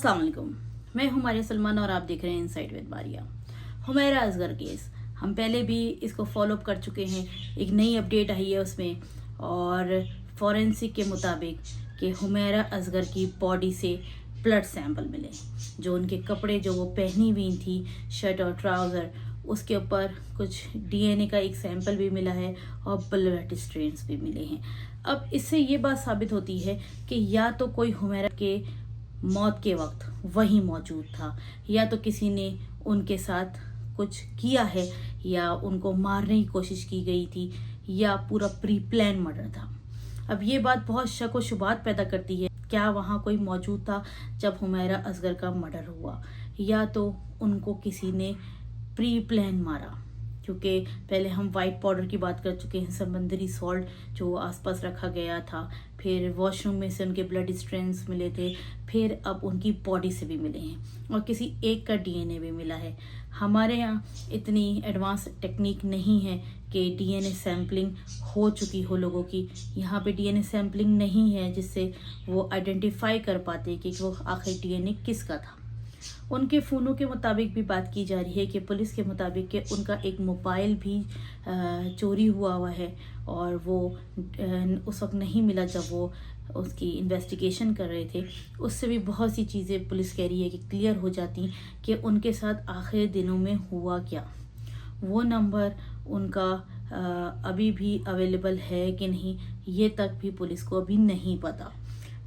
अस्सलाम वालेकुम, मैं हूं मारिया सलमान और आप देख रहे हैं inside with Maria. Humaira Asghar case हम पहले भी इसको फॉलो अप कर चुके हैं। एक नई अपडेट आई है उसमें, और फॉरेंसिक के मुताबिक कि हुमैरा असगर की बॉडी से ब्लड सैंपल मिले, जो उनके कपड़े जो वो पहनी हुई थी, शर्ट और ट्राउज़र, उसके ऊपर कुछ डीएनए का एक सैंपल भी मिला है और ब्लड स्ट्रेन्स भी मिले हैं। अब इससे ये बात साबित होती है कि या तो कोई हुमैरा के मौत के वक्त वहीं मौजूद था, या तो किसी ने उनके साथ कुछ किया है, या उनको मारने की कोशिश की गई थी, या पूरा प्री प्लान मर्डर था। अब ये बात बहुत शक व शुबात पैदा करती है, क्या वहाँ कोई मौजूद था जब हुमैरा असगर का मर्डर हुआ, या तो उनको किसी ने प्री प्लान मारा। क्योंकि पहले हम वाइट पाउडर की बात कर चुके हैं, समुद्री सॉल्ट जो आसपास रखा गया था, फिर वॉशरूम में से उनके ब्लड स्ट्रेन्स मिले थे, फिर अब उनकी बॉडी से भी मिले हैं, और किसी एक का डीएनए भी मिला है। हमारे यहाँ इतनी एडवांस टेक्निक नहीं है कि डीएनए सैम्पलिंग हो चुकी हो लोगों की। यहाँ पे डीएनए सैम्पलिंग नहीं है जिससे वो आइडेंटिफाई कर पाते कि वो आखिर डीएनए किसका था। उनके फ़ोनों के मुताबिक भी बात की जा रही है कि पुलिस के मुताबिक कि उनका एक मोबाइल भी चोरी हुआ है, और वो उस वक्त नहीं मिला जब वो उसकी इन्वेस्टिगेशन कर रहे थे। उससे भी बहुत सी चीज़ें पुलिस कह रही है कि क्लियर हो जाती कि उनके साथ आखिरी दिनों में हुआ क्या। वो नंबर उनका अभी भी अवेलेबल है कि नहीं, ये तक भी पुलिस को अभी नहीं पता।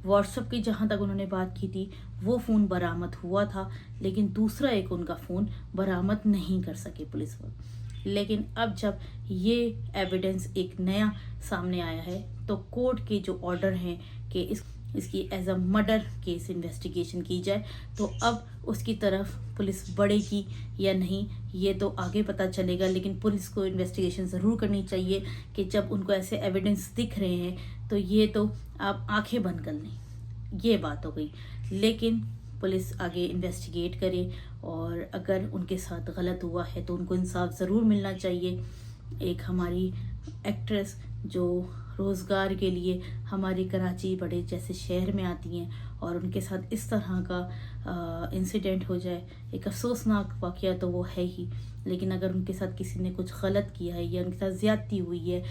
व्हाट्सएप की जहाँ तक उन्होंने बात की थी, वो फ़ोन बरामद हुआ था, लेकिन दूसरा एक उनका फ़ोन बरामद नहीं कर सके पुलिस वाले। लेकिन अब जब ये एविडेंस एक नया सामने आया है, तो कोर्ट के जो ऑर्डर हैं कि इसकी as a murder case investigation की जाए, तो अब उसकी तरफ पुलिस बढ़ेगी या नहीं, ये तो आगे पता चलेगा। लेकिन पुलिस को इन्वेस्टिगेशन ज़रूर करनी चाहिए कि जब उनको ऐसे एविडेंस दिख रहे हैं, तो ये तो आप आंखें बंद कर लें, ये बात हो गई। लेकिन पुलिस आगे इन्वेस्टिगेट करे, और अगर उनके साथ गलत हुआ है तो उनको इंसाफ ज़रूर मिलना चाहिए। एक हमारी एक्ट्रेस जो रोज़गार के लिए हमारे कराची बड़े जैसे शहर में आती हैं, और उनके साथ इस तरह का इंसिडेंट हो जाए, एक अफसोसनाक वाक़या तो वो है ही। लेकिन अगर उनके साथ किसी ने कुछ गलत किया है, या उनके साथ ज़्यादती हुई है,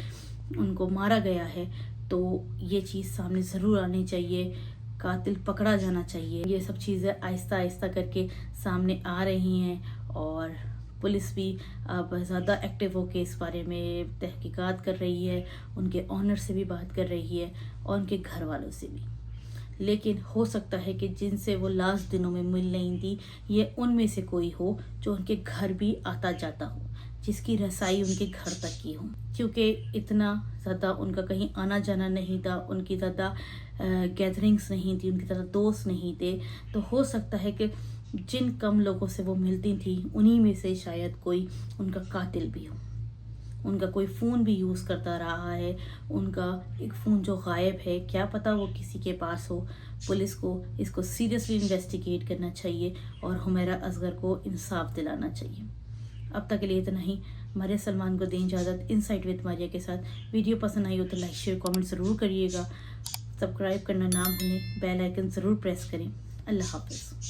उनको मारा गया है, तो ये चीज़ सामने ज़रूर आनी चाहिए, कातिल पकड़ा जाना चाहिए। ये सब चीज़ें आहिस्ता आहिस्ता करके सामने आ रही हैं, और पुलिस भी अब ज़्यादा एक्टिव होकर इस बारे में तहकीकात कर रही है, उनके ऑनर से भी बात कर रही है, और उनके घर वालों से भी। लेकिन हो सकता है कि जिनसे वो लास्ट दिनों में मिल रही थी, ये उनमें से कोई हो जो उनके घर भी आता जाता हो, जिसकी रसाई उनके घर तक की हो। क्योंकि इतना ज़्यादा उनका कहीं आना जाना नहीं था, उनकी ज़्यादा गैदरिंग्स नहीं थी, उनकी ज़्यादा दोस्त नहीं थे, तो हो सकता है कि जिन कम लोगों से वो मिलती थी, उन्हीं में से शायद कोई उनका कातिल भी हो। उनका कोई फ़ोन भी यूज़ करता रहा है, उनका एक फ़ोन जो गायब है, क्या पता वो किसी के पास हो। पुलिस को इसको सीरियसली इन्वेस्टिगेट करना चाहिए, और हुमैरा असगर को इंसाफ दिलाना चाहिए। अब तक के लिए इतना ही। मारिया सलमान को दें इजाज़त इनसाइड विद मारिया के साथ। वीडियो पसंद आई हो तो लाइक शेयर कमेंट ज़रूर करिएगा, सब्सक्राइब करना ना भूलें, बेल आइकन ज़रूर प्रेस करें। अल्लाह हाफ़िज़।